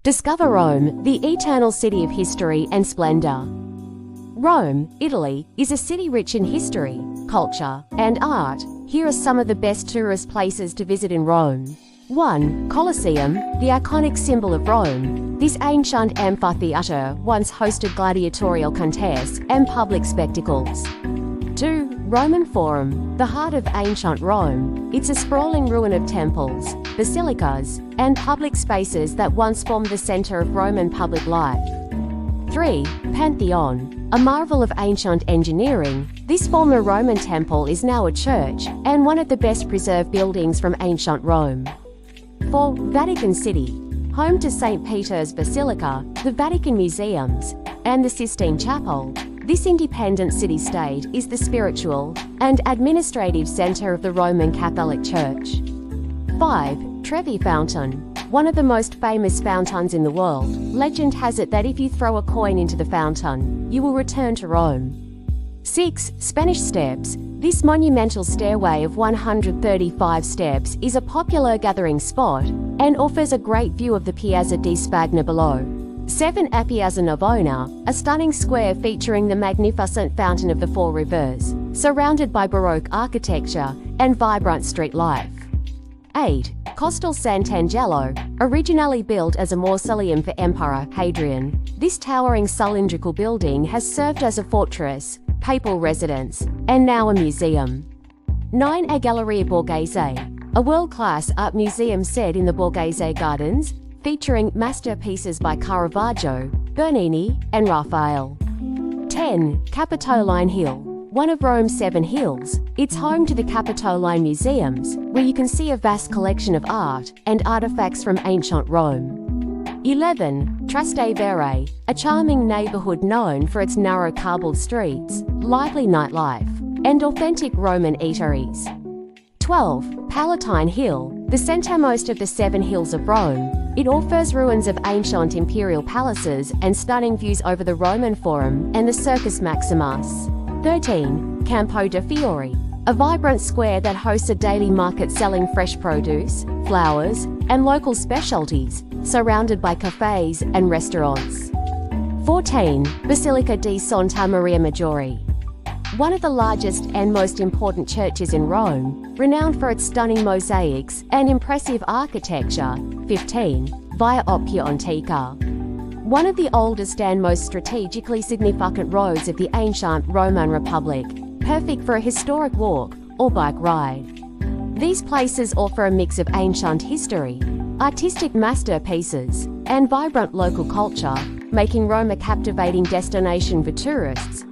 Discover Rome, the eternal city of history and splendor. Rome, Italy, is a city rich in history, culture, and art. Here are some of the best tourist places to visit in Rome. 1. Colosseum, the iconic symbol of Rome. This ancient amphitheatre once hosted gladiatorial contests and public spectacles. 2. Roman Forum, the heart of ancient Rome. It's a sprawling ruin of temples, basilicas, and public spaces that once formed the centre of Roman public life. 3. Pantheon, a marvel of ancient engineering. This former Roman temple is now a church and one of the best preserved buildings from ancient Rome. 4. Vatican City, home to St. Peter's Basilica, the Vatican Museums, and the Sistine Chapel. This independent city-state is the spiritual and administrative centre of the Roman Catholic Church. 5. Trevi Fountain, one of the most famous fountains in the world. Legend has it that if you throw a coin into the fountain, you will return to Rome. 6. Spanish Steps. This monumental stairway of 135 steps is a popular gathering spot and offers a great view of the Piazza di Spagna below. 7. Piazza Navona, a stunning square featuring the magnificent Fountain of the Four Rivers, surrounded by Baroque architecture and vibrant street life. 8. Castel Sant'Angelo, originally built as a mausoleum for Emperor Hadrian. This towering cylindrical building has served as a fortress, papal residence, and now a museum. 9. Galleria Borghese, a world-class art museum set in the Borghese Gardens, featuring masterpieces by Caravaggio, Bernini, and Raphael. 10. Capitoline Hill, one of Rome's 7 hills. It's home to the Capitoline Museums, where you can see a vast collection of art and artifacts from ancient Rome. 11. Trastevere, a charming neighborhood known for its narrow cobbled streets, lively nightlife, and authentic Roman eateries. 12. Palatine Hill, the centermost of the 7 hills of Rome. It offers ruins of ancient imperial palaces and stunning views over the Roman Forum and the Circus Maximus. 13. Campo de' Fiori, a vibrant square that hosts a daily market selling fresh produce, flowers, and local specialties, surrounded by cafes and restaurants. 14. Basilica di Santa Maria Maggiore, one of the largest and most important churches in Rome, renowned for its stunning mosaics and impressive architecture. 15. Via Appia Antica, one of the oldest and most strategically significant roads of the ancient Roman Republic, perfect for a historic walk or bike ride. These places offer a mix of ancient history, artistic masterpieces, and vibrant local culture, making Rome a captivating destination for tourists